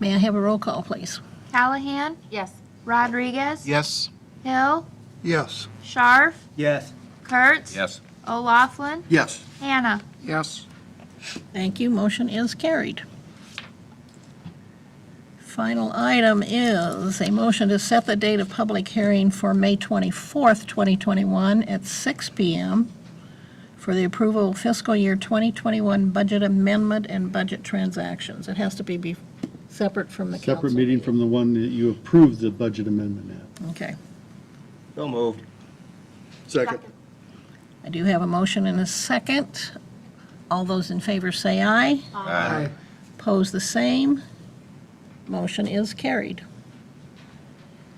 may I have a roll call, please? Callahan? Yes. Rodriguez? Yes. Hill? Yes. Scharf? Yes. Kurtz? Yes. O'Laughlin? Yes. Hannah? Yes. Thank you. Motion is carried. Final item is a motion to set the date of public hearing for May 24th, 2021 at 6 PM for the approval of fiscal year 2021 budget amendment and budget transactions. It has to be separate from the council. Separate meeting from the one that you approved the budget amendment at. Okay. So moved. Second. I do have a motion and a second. All those in favor say aye. Aye. Pose the same. Motion is carried.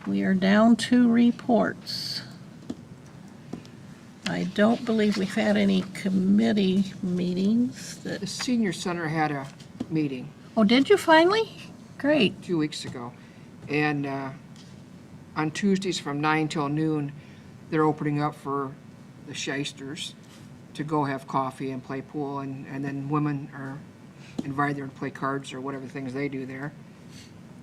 We are down to reports. I don't believe we've had any committee meetings The that, senior center had a meeting oh, did you finally? Great. 2 weeks ago. And on Tuesdays from 9 till noon, they're opening up for the shysters to go have coffee and play pool. And then women are invited there to play cards or whatever things they do there.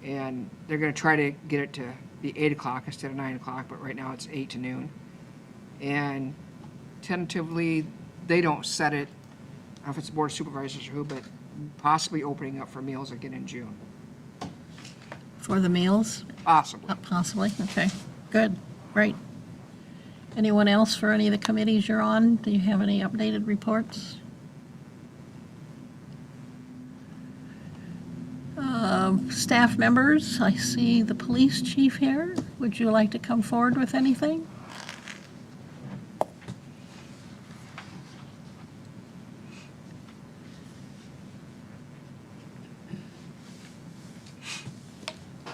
And they're going to try to get it to be 8 o'clock instead of 9 o'clock, but right now it's 8 to noon. And tentatively, they don't set it, I don't know if it's the board of supervisors or who, but possibly opening up for meals again in June. For the meals? Possibly. Possibly, okay. Good, great. Anyone else for any of the committees you're on? Do you have any updated reports? Staff members, I see the police chief here. Would you like to come forward with anything?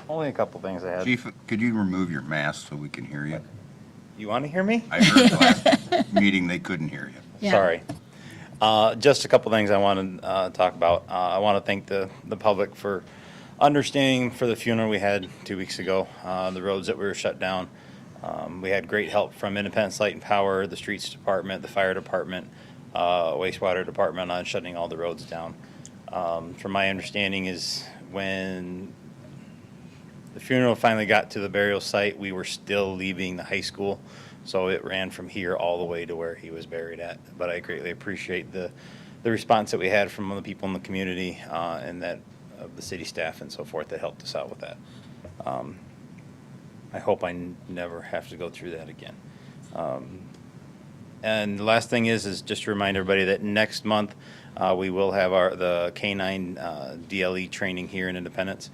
Only a couple things I had. Chief, could you remove your mask so we can hear you? You want to hear me? I heard last meeting they couldn't hear you. Yeah. Sorry. Just a couple things I want to talk about. I want to thank the public for understanding for the funeral we had 2 weeks ago, the roads that were shut down. We had great help from Independence Light and Power, the Streets Department, the Fire Department, Wastewater Department on shutting all the roads down. From my understanding is when the funeral finally got to the burial site, we were still leaving the high school, so it ran from here all the way to where he was buried at. But I greatly appreciate the response that we had from the people in the community and that of the city staff and so forth that helped us out with that. I hope I never have to go through that again. And the last thing is just to remind everybody that next month we will have the Canine DLE training here in Independence.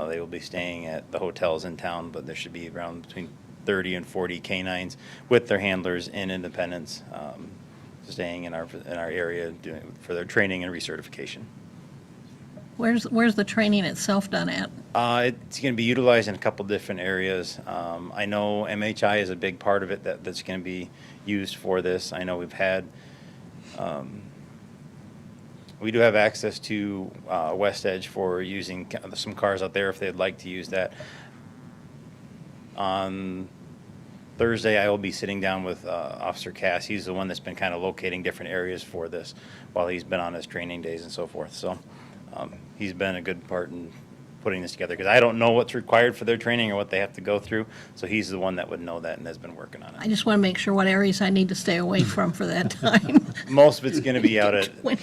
They will be staying at the hotels in town, but there should be around between 30 and 40 canines with their handlers in Independence, staying in our area for their training and recertification. Where's the training itself done at? It's going to be utilized in a couple different areas. I know MHI is a big part of it that's going to be used for this. I know we've had, we do have access to West Edge for using some cars out there if they'd like to use that. On Thursday, I will be sitting down with Officer Cass. He's the one that's been kind of locating different areas for this while he's been on his training days and so forth. So he's been a good part in putting this together because I don't know what's required for their training or what they have to go through. So he's the one that would know that and has been working on I it. just want to make sure what areas I need to stay away from for that time. Most of it's going to be out at When-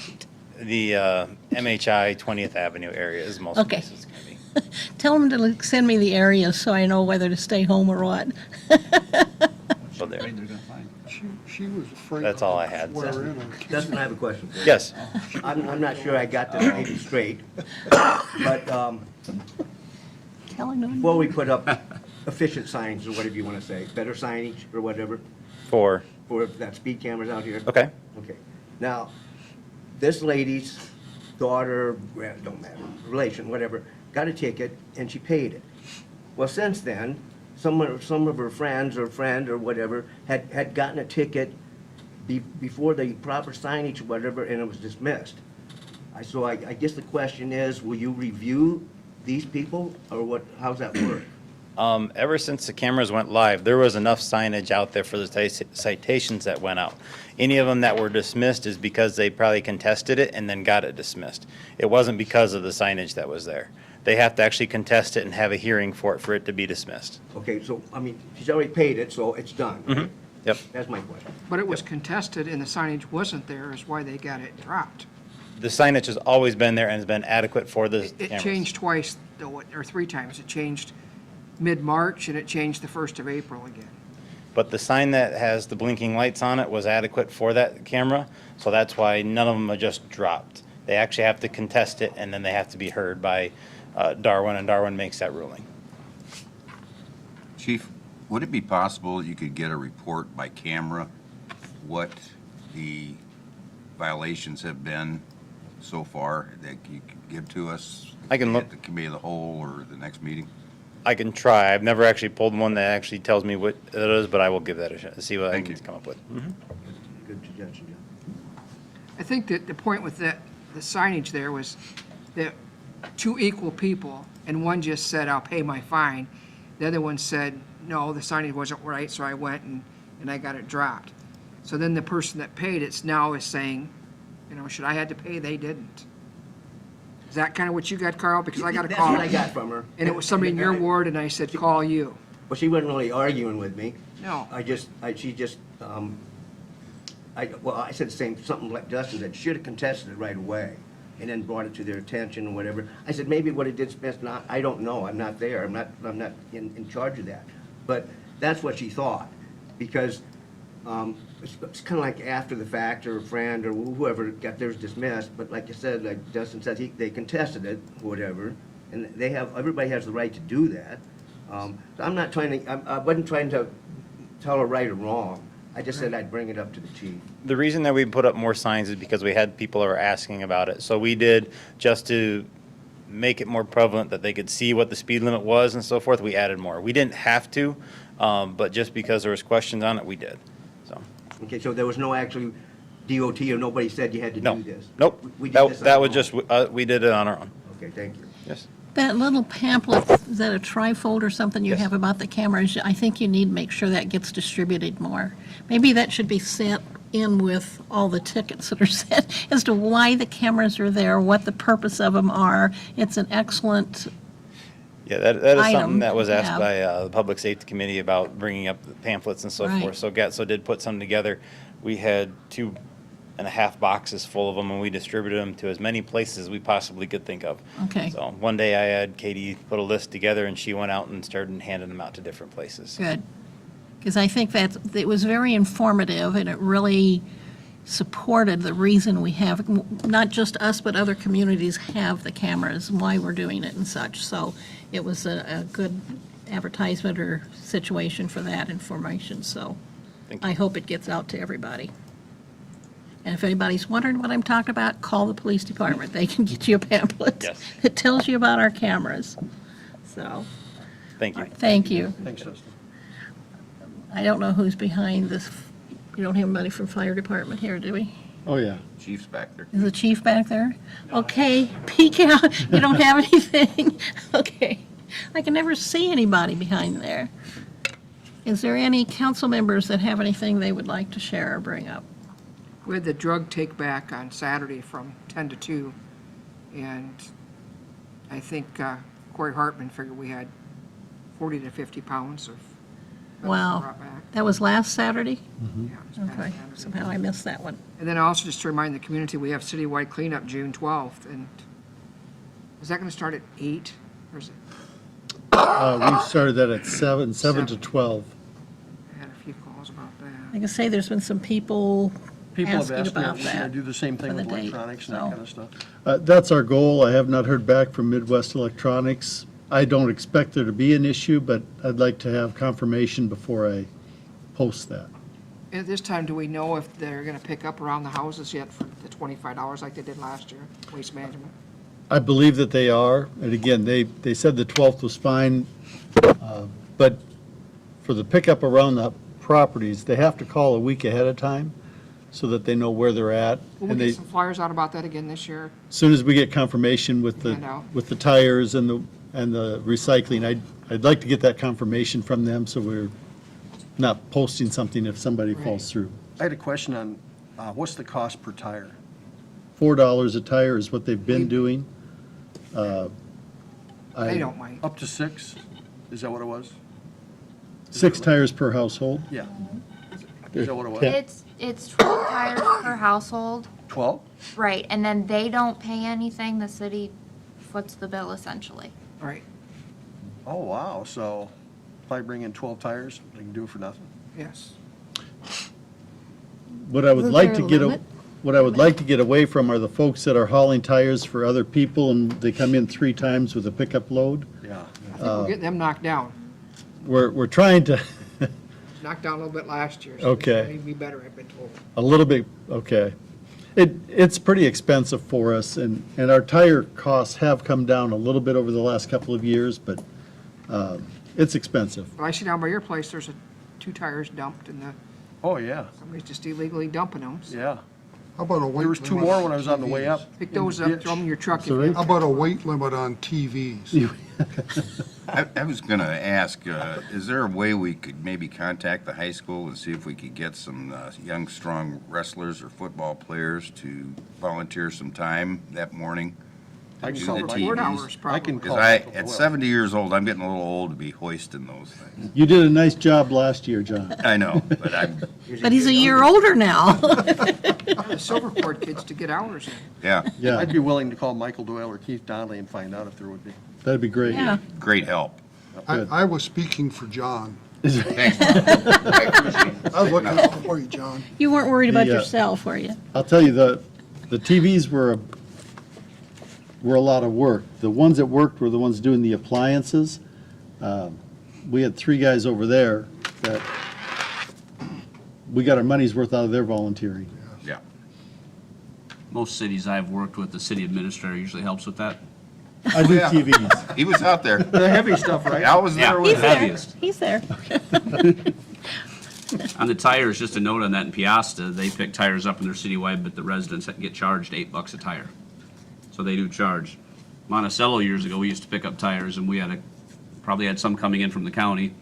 the MHI 20th Avenue area is most of Okay. this is going to be. Tell them to send me the areas so I know whether to stay home or what. So there. Afraid they're gonna find. She was afraid. That's all I had. Swear in on Dustin, I have a question for you. Yes. I'm not sure I got this maybe straight, but Kelly, no? before we put up efficient signs or whatever you want to say, better signage or whatever, For, for that speed cameras out here. okay. Okay. Now, this lady's daughter, don't matter, relation, whatever, got a ticket and she paid it. Well, since then, some of her friends or friend or whatever had gotten a ticket before the proper signage or whatever, and it was dismissed. So I guess the question is, will you review these people, or what, how's that work? Ever since the cameras went live, there was enough signage out there for the citations that went out. Any of them that were dismissed is because they probably contested it and then got it dismissed. It wasn't because of the signage that was there. They have to actually contest it and have a hearing for it to be dismissed. Okay, so, I mean, she's already paid it, so it's done. right? Yep. That's my question. But it was contested and the signage wasn't there, is why they got it dropped. The signage has always been there and has been adequate for the It cameras. changed twice, though, or 3 times. It changed mid-March and it changed the 1st of April again. But the sign that has the blinking lights on it was adequate for that camera, so that's why none of them are just dropped. They actually have to contest it, and then they have to be heard by Darwin, and Darwin makes that ruling. Chief, would it be possible that you could get a report by camera what the violations have been so far that you could give to us? I can look- At the committee of the whole or the next meeting? I can try. I've never actually pulled one that actually tells me what it is, but I will give that a shot, see what I Thank can you. come up with. Good suggestion, John. I think that the point with the signage there was that 2 equal people, and one just said, I'll pay my fine. The other one said, no, the signage wasn't right, so I went and I got it dropped. So then the person that paid it now is saying, should I had to pay, they didn't. Is that kind of what you got, Carl? Because I got a That's call. what I got from her. And it was somebody in your ward, and I said, call you. Well, she wasn't really arguing with me. No. I said the same, something like Justin said, should have contested it right away, and then brought it to their attention or whatever. I said, maybe what it did best, I don't know, I'm not there, I'm not in charge of that. But that's what she thought, because it's kind of like after the fact, or a friend, or whoever got theirs dismissed, but like you said, like Justin said, they contested it, whatever, and everybody has the right to do that. So I'm not trying to, I wasn't trying to tell her right or wrong. I just said I'd bring it up to the chief. The reason that we put up more signs is because we had people that were asking about it. So we did, just to make it more prevalent that they could see what the speed limit was and so forth, we added more. We didn't have to, but just because there was questions on it, we did, so. Okay, so there was no actually DOT, or nobody said you had to No, do this? nope, We did this on that our was own. just, we did it on our own, Okay, thank you. yes. That little pamphlet, is that a trifold or something you Yes. have about the cameras? I think you need to make sure that gets distributed more. Maybe that should be sent in with all the tickets that are sent as to why the cameras are there, what the purpose of them are. It's an excellent, Yeah, that is Item, something that was asked yeah. by the Public Safety Committee about bringing up the pamphlets and so Right. forth. So GATSO did put some together. We had 2.5 boxes full of them, and we distributed them to as many places as we possibly could think of. Okay. So one day I had Katie put a list together, and she went out and started handing them out to different places. good. Because I think it was very informative, and it really supported the reason we have, not just us, but other communities have the cameras, and why we're doing it and such. So it was a good advertisement or situation for that information, so Thank you. I hope it gets out to everybody. And if anybody's wondering what I'm talking about, call the police department. They can get you a pamphlet Yes. that tells you about our cameras. So, Thank all you. right, thank you. Thanks, Justin. I don't know who's behind this. You don't have anybody from fire department here, do we? Oh, yeah. Chief's back there. Is the chief back there? Okay, peek out. You don't have anything? Okay. I can never see anybody behind there. Is there any council members that have anything they would like to share or bring up? We had the drug take back on Saturday from 10 to 2, and I think Corey Hartman figured we had 40 to 50 pounds of drugs Wow. brought back. That was last Saturday? Yeah, it was past Okay, Saturday. somehow I missed that one. And then also just to remind the community, we have citywide cleanup June 12th, and is that going to start at 8, or is it? We started that at 7 to 12. I had a few calls about I that. can say there's been some people People have asking asked me, about if we're gonna that. do the same thing for the with date, electronics and that so. kind of stuff. That's our goal. I have not heard back from Midwest Electronics. I don't expect there to be an issue, but I'd like to have confirmation before I post that. At this time, do we know if they're gonna pick up around the houses yet for the $25 like they did last year, Waste Management? I believe that they are, and again, they said the 12th was fine, but for the pickup around the properties, they have to call a week ahead of time so that they know where they're at. Will And we they, get some flyers out about that again this year? as soon as we get confirmation with Hand out. the tires and the recycling, I'd like to get that confirmation from them so we're not posting something if somebody falls through. I had a question on, what's the cost per tire? $4 a tire is what they've been doing. They don't mind. Up to 6? Is that what it was? 6 tires per household. Yeah. Is that what it was? Yeah. It's 12 tires per household, 12? right, and then they don't pay anything, the city foots the bill essentially. Right, Oh, wow, so if I bring in 12 tires, they can do it for nothing? yes. What I would Isn't like there to a get, limit? what I would like to get away from are the folks that are hauling tires for other people and they come in 3 times with a pickup load. Yeah. I think we're getting them knocked down. We're trying to, Knocked down a little bit last year. So Okay. Maybe be better, I've been told. a little bit, okay. It's pretty expensive for us and our tire costs have come down a little bit over the last couple of years, but it's expensive. But I see down by your place, there's 2 tires dumped and Oh, yeah, somebody's just illegally dumping them. yeah. How about a weight There was 2 limit more on when I was on the way TVs? up. Pick in the those up, ditch. throw them in your truck. if Sorry? you- How about a weight limit on TVs? I was going to ask, is there a way we could maybe contact the high school and see if we could get some young, strong wrestlers or football players to volunteer some time that morning? I can Do call the my Board TVs. hours, I can probably. call. Because Michael at Doyle. 70 years old, I'm getting a little old to be hoisting those things. You did a nice job last year, John. I know, but I'm, But he's a year older now. The Silverport kids to get hours in. yeah, Yeah, I'd be willing to call Michael Doyle or Keith Donnelly and find out if there would be. that'd be great. Yeah. great help. I was speaking for John. Thanks. I appreciate it. I was looking out for you, John. You weren't worried about The, yourself, were you? I'll tell you, the TVs were a lot of work. The ones that worked were the ones doing the appliances. We had 3 guys over there that we got our money's worth out of their volunteering. Yeah. Most cities I've worked with, the city administrator usually helps with that. I do TVs. He was out there. The heavy stuff, right? I was there He's with him. there. heaviest. He's there. On the tires, just a note on that in Piasta, they pick tires up and they're citywide, but the residents get charged $8 a tire. So they do charge. Monticello years ago, we used to pick up tires and we probably had some coming in from the county.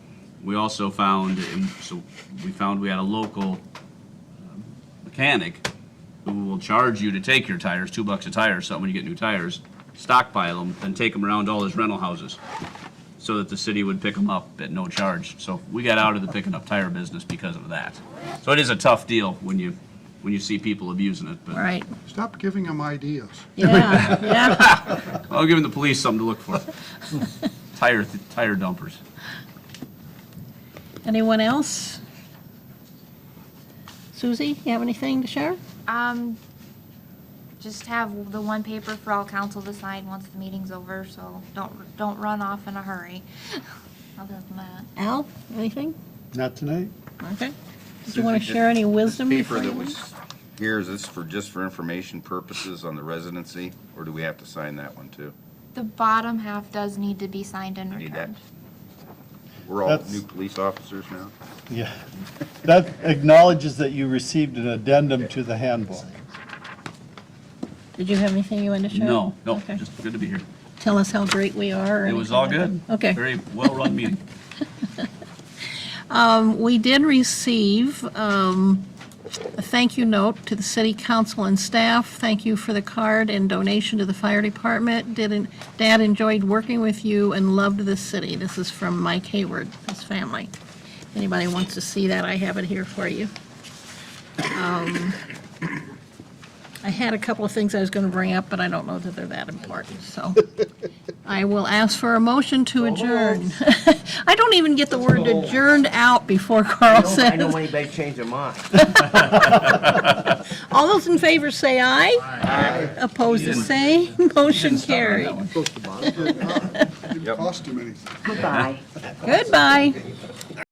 We also found, we had a local mechanic who will charge you to take your tires, $2 a tire, so when you get new tires, stockpile them, then take them around to all his rental houses so that the city would pick them up at no charge. So we got out of the picking up tire business because of that. So it is a tough deal when you see people abusing it, but Right. Stop giving them ideas. Yeah, yeah. I'll give the police something to look for. Tire dumpers. Anyone else? Susie, you have anything to share? Just have the one paper for all council to sign once the meeting's over, so don't run off in a hurry. Other than that. Al, anything? Not tonight? Okay. Did you want to share any wisdom Paper before that you leave? was here, is this just for information purposes on the residency, or do we have to sign that one too? The bottom half does need to be signed and Need that. returned. We're all That's- new police officers now? Yeah. That acknowledges that you received an addendum to the handbook. Did you have anything you wanted to share? No, Okay. just good to be here. Tell us how great we are. or It was anything all like good. that? Okay. Very well-run meeting. We did receive a thank you note to the city council and staff. Thank you for the card and donation to the fire department. Dad enjoyed working with you and loved the city. This is from Mike Hayward, his family. Anybody wants to see that, I have it here for you. I had a couple of things I was going to bring up, but I don't know that they're that important, so I will ask for a motion to adjourn. I don't even get the word adjourned out before Carl I know says. anybody changed their mind. All those in favor say aye. Aye. Opposed, the same. Motion carried. Didn't cost him anything. Goodbye.